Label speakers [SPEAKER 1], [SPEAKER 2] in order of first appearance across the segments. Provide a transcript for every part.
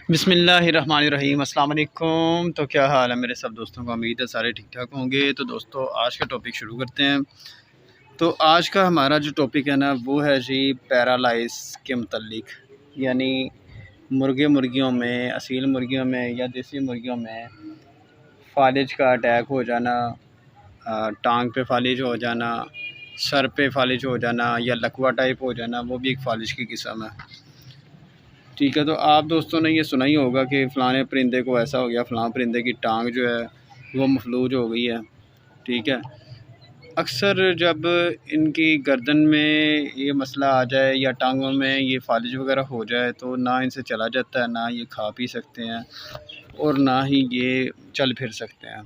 [SPEAKER 1] बिस्मिल्लाहिर्रहमानिर्रहीम। अस्सलाम वालेकुम। तो क्या हाल है मेरे सब दोस्तों को, उम्मीद है सारे ठीक ठाक होंगे। तो दोस्तों आज का टॉपिक शुरू करते हैं। तो आज का हमारा जो टॉपिक है ना वो है जी पैरालाइज के मुतल्लिक, यानी मुर्गे मुर्गियों में, असील मुर्गियों में या देसी मुर्गियों में फालिज का अटैक हो जाना, टांग पे फालिज हो जाना, सर पे फालिज हो जाना या लकवा टाइप हो जाना, वो भी एक फालिज की किस्म है। ठीक है, तो आप दोस्तों ने ये सुना ही होगा कि फ़लाने परिंदे को ऐसा हो गया, फ़लाँ परिंदे की टांग जो है वो मफलूज हो गई है। ठीक है, अक्सर जब इनकी गर्दन में ये मसला आ जाए या टांगों में ये फालिज वगैरह हो जाए तो ना इनसे चला जाता है, ना ये खा पी सकते हैं और ना ही ये चल फिर सकते हैं।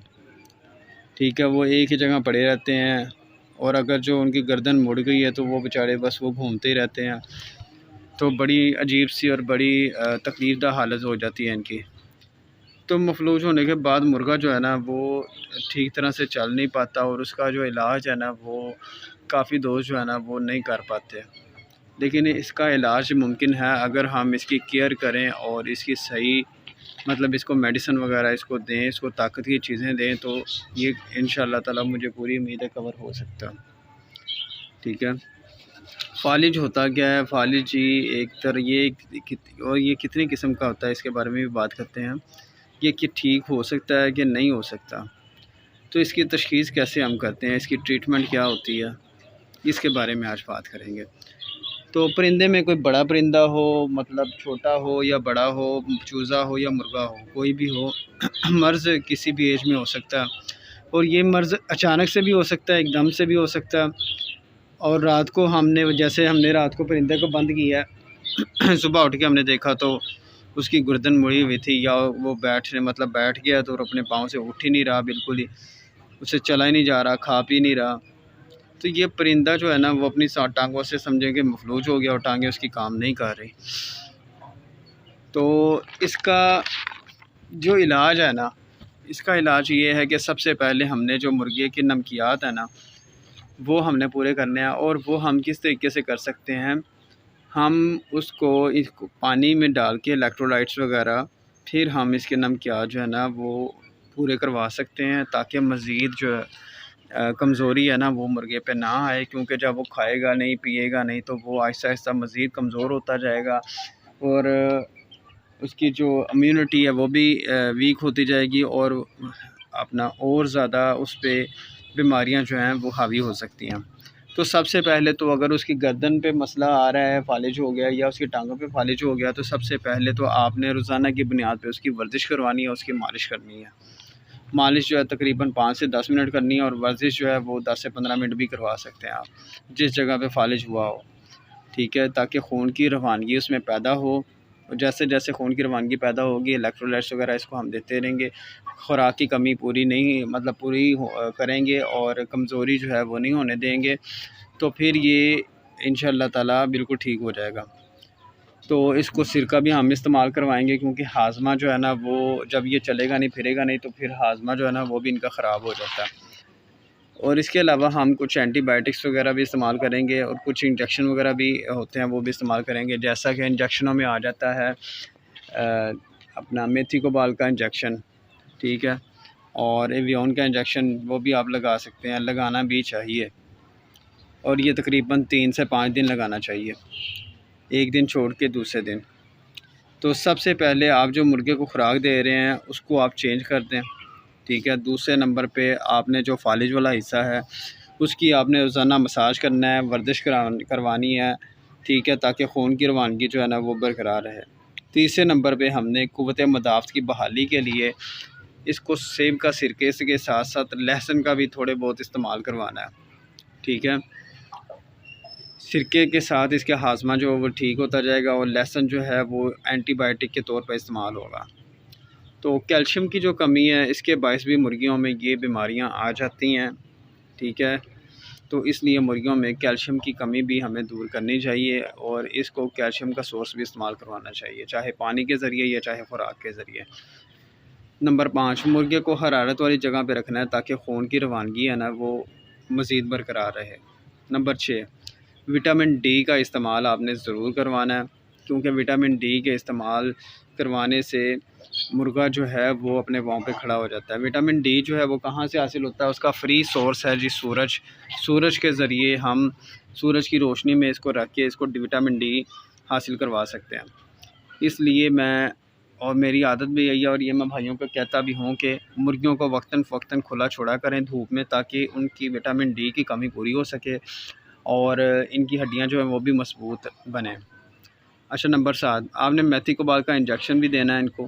[SPEAKER 1] ठीक है, वो एक ही जगह पड़े रहते हैं और अगर जो उनकी गर्दन मुड़ गई है तो वो बेचारे बस वो घूमते ही रहते हैं। तो बड़ी अजीब सी और बड़ी तकलीफ़दा हालत हो जाती है इनकी। तो मफलूज होने के बाद मुर्गा जो है ना वो ठीक तरह से चल नहीं पाता और उसका जो इलाज है ना वो काफ़ी दोस्त जो है ना वो नहीं कर पाते। लेकिन इसका इलाज मुमकिन है अगर हम इसकी केयर करें और इसकी सही मतलब इसको मेडिसिन वगैरह इसको दें, इसको ताकत की चीज़ें दें, तो ये इंशाअल्लाह ताला मुझे पूरी उम्मीद है कवर हो सकता है। ठीक है, फालिज होता क्या है? फालिज जी एक तरह और ये कितनी किस्म का होता है इसके बारे में भी बात करते हैं। ये कि ठीक हो सकता है कि नहीं हो सकता, तो इसकी तशख़ीस कैसे हम करते हैं, इसकी ट्रीटमेंट क्या होती है, इसके बारे में आज बात करेंगे। तो परिंदे में कोई बड़ा परिंदा हो, मतलब छोटा हो या बड़ा हो, चूज़ा हो या मुर्गा हो, कोई भी हो मर्ज़ किसी भी एज में हो सकता है और ये मर्ज़ अचानक से भी हो सकता है, एकदम से भी हो सकता है। और रात को हमने रात को परिंदे को बंद किया है सुबह उठ के हमने देखा तो उसकी गर्दन मुड़ी हुई थी या वो बैठ गया तो अपने पाँव से उठ ही नहीं रहा, बिल्कुल ही उसे चला ही नहीं जा रहा, खा पी नहीं रहा। तो ये परिंदा जो है ना वो अपनी 7 टांगों से समझें कि मफलूज हो गया और टांगें उसकी काम नहीं कर रही। तो इसका जो इलाज है ना, इसका इलाज ये है कि सबसे पहले हमने जो मुर्गे की नमकियात है ना वो हमने पूरे करने हैं। और वो हम किस तरीके से कर सकते हैं, हम इसको पानी में डाल के इलेक्ट्रोलाइट्स वगैरह, फिर हम इसके नमकियात जो है ना वो पूरे करवा सकते हैं ताकि मज़ीद जो है कमज़ोरी है ना वो मुर्गे पे ना आए, क्योंकि जब वो खाएगा नहीं पिएगा नहीं तो वो आहिस्ता आहिस्ता मज़ीद कमज़ोर होता जाएगा और उसकी जो इम्यूनिटी है वो भी वीक होती जाएगी और अपना और ज़्यादा उस पर बीमारियां जो हैं वो हावी हो सकती हैं। तो सबसे पहले तो अगर उसकी गर्दन पे मसला आ रहा है, फालिज हो गया या उसकी टांगों पे फालिज हो गया, तो सबसे पहले तो आपने रोज़ाना की बुनियाद पे उसकी वर्जिश करवानी है, उसकी मालिश करनी है। मालिश जो है तकरीबन 5 से 10 मिनट करनी है और वर्जिश जो है वो 10 से 15 मिनट भी करवा सकते हैं आप, जिस जगह पे फालिज हुआ हो। ठीक है, ताकि खून की रवानगी उसमें पैदा हो। जैसे जैसे खून की रवानगी पैदा होगी इलेक्ट्रोलाइट्स वगैरह इसको हम देते रहेंगे, खुराक की कमी पूरी नहीं मतलब पूरी करेंगे और कमज़ोरी जो है वो नहीं होने देंगे, तो फिर ये इंशाअल्लाह ताला बिल्कुल ठीक हो जाएगा। तो इसको सिरका भी हम इस्तेमाल करवाएंगे क्योंकि हाजमा जो है ना वो जब ये चलेगा नहीं फिरेगा नहीं तो फिर हाजमा जो है ना वो भी इनका ख़राब हो जाता है। और इसके अलावा हम कुछ एंटीबायोटिक्स वगैरह भी इस्तेमाल करेंगे और कुछ इंजेक्शन वगैरह भी होते हैं वो भी इस्तेमाल करेंगे। जैसा कि इंजेक्शनों में आ जाता है अपना मेथी कोबाल का इंजेक्शन, ठीक है, और एवियन का इंजेक्शन वो भी आप लगा सकते हैं, लगाना भी चाहिए। और ये तकरीबन 3 से 5 दिन लगाना चाहिए, एक दिन छोड़ के दूसरे दिन। तो सबसे पहले आप जो मुर्गे को खुराक दे रहे हैं उसको आप चेंज कर दें। ठीक है, दूसरे नंबर पे आपने जो फालिज वाला हिस्सा है उसकी आपने रोज़ाना मसाज करना है, वर्जिश करवानी है। ठीक है, ताकि खून की रवानगी जो है ना वो बरकरार रहे। तीसरे नंबर पे हमने क़ुव्वत मदाफ़त की बहाली के लिए इसको सेब का सिरके के साथ साथ लहसुन का भी थोड़े बहुत इस्तेमाल करवाना है। ठीक है, सिरके के साथ इसका हाजमा जो वो ठीक होता जाएगा और लहसुन जो है वो एंटीबायोटिक के तौर पर इस्तेमाल होगा। तो कैल्शियम की जो कमी है इसके बायस भी मुर्गियों में ये बीमारियां आ जाती हैं। ठीक है, तो इसलिए मुर्गियों में कैल्शियम की कमी भी हमें दूर करनी चाहिए और इसको कैल्शियम का सोर्स भी इस्तेमाल करवाना चाहिए, चाहे पानी के ज़रिए या चाहे खुराक के ज़रिए। नंबर 5, मुर्गे को हरारत वाली जगह पे रखना है ताकि खून की रवानगी है ना वो मज़ीद बरकरार रहे। नंबर 6, विटामिन डी का इस्तेमाल आपने ज़रूर करवाना है। क्योंकि विटामिन डी के इस्तेमाल करवाने से मुर्गा जो है वो अपने पाँव पे खड़ा हो जाता है। विटामिन डी जो है वो कहाँ से हासिल होता है, उसका फ्री सोर्स है जी सूरज के ज़रिए हम सूरज की रोशनी में इसको रख के इसको विटामिन डी हासिल करवा सकते हैं। इसलिए मैं और मेरी आदत भी यही है और ये मैं भाइयों को कहता भी हूँ कि मुर्गियों को वक्तन फ़वक्तन खुला छोड़ा करें धूप में, ताकि उनकी विटामिन डी की कमी पूरी हो सके और इनकी हड्डियाँ जो हैं वो भी मजबूत बने। अच्छा, नंबर 7, आपने मेथी कोबाल का इंजेक्शन भी देना है इनको,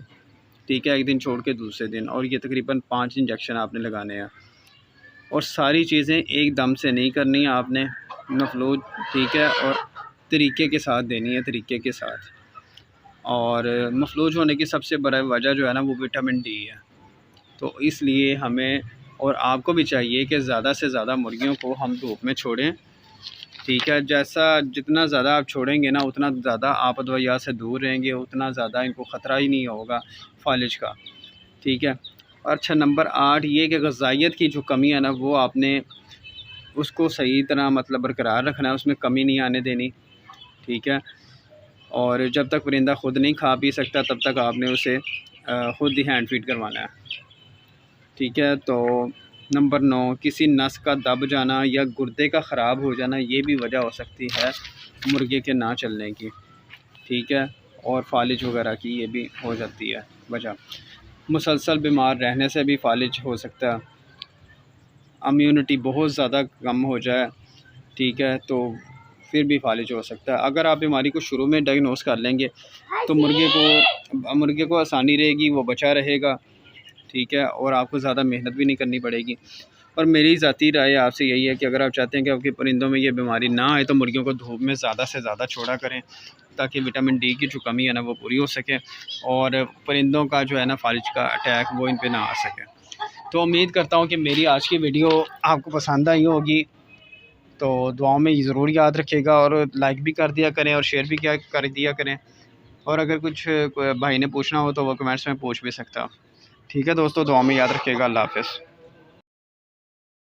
[SPEAKER 1] ठीक है, एक दिन छोड़ के दूसरे दिन, और ये तकरीबन 5 इंजेक्शन आपने लगाने हैं। और सारी चीज़ें एकदम से नहीं करनी है आपने, मफलूज, ठीक है, और तरीके के साथ देनी है, तरीके के साथ। और मफलूज होने की सबसे बड़ा वजह जो है ना वो विटामिन डी है। तो इसलिए हमें और आपको भी चाहिए कि ज़्यादा से ज़्यादा मुर्गियों को हम धूप में छोड़ें, ठीक है। जितना ज़्यादा आप छोड़ेंगे ना उतना ज़्यादा आप अदवायात से दूर रहेंगे, उतना ज़्यादा इनको ख़तरा ही नहीं होगा फालिज का, ठीक है। और अच्छा, नंबर 8 ये कि ग़िज़ाइयत की जो कमी है ना वो आपने उसको सही तरह मतलब बरकरार रखना है, उसमें कमी नहीं आने देनी, ठीक है। और जब तक परिंदा ख़ुद नहीं खा पी सकता तब तक आपने उसे ख़ुद ही हैंड फीड करवाना है, ठीक है। तो नंबर 9, किसी नस का दब जाना या गुर्दे का ख़राब हो जाना ये भी वजह हो सकती है मुर्गे के ना चलने की, ठीक है। और फालिज वगैरह की ये भी हो जाती है वजह। मुसलसल बीमार रहने से भी फालिज हो सकता है, इम्यूनिटी बहुत ज़्यादा कम हो जाए, ठीक है, तो फिर भी फालिज हो सकता है। अगर आप बीमारी को शुरू में डायग्नोस कर लेंगे तो मुर्गे को आसानी रहेगी, वो बचा रहेगा, ठीक है, और आपको ज़्यादा मेहनत भी नहीं करनी पड़ेगी। और मेरी ज़ाती राय आपसे यही है कि अगर आप चाहते हैं कि आपके परिंदों में ये बीमारी ना आए तो मुर्गियों को धूप में ज़्यादा से ज़्यादा छोड़ा करें, ताकि विटामिन डी की जो कमी है ना वो पूरी हो सके और परिंदों का जो है ना फालिज का अटैक वो इन पे ना आ सके। तो उम्मीद करता हूँ कि मेरी आज की वीडियो आपको पसंद आई होगी, तो दुआओं में ज़रूर याद रखिएगा और लाइक भी कर दिया करें और शेयर भी कर दिया करें। और अगर कुछ भाई ने पूछना हो तो वो कमेंट्स में पूछ भी सकता, ठीक है दोस्तों। दुआ में याद रखिएगा। अल्लाह हाफ़िज़।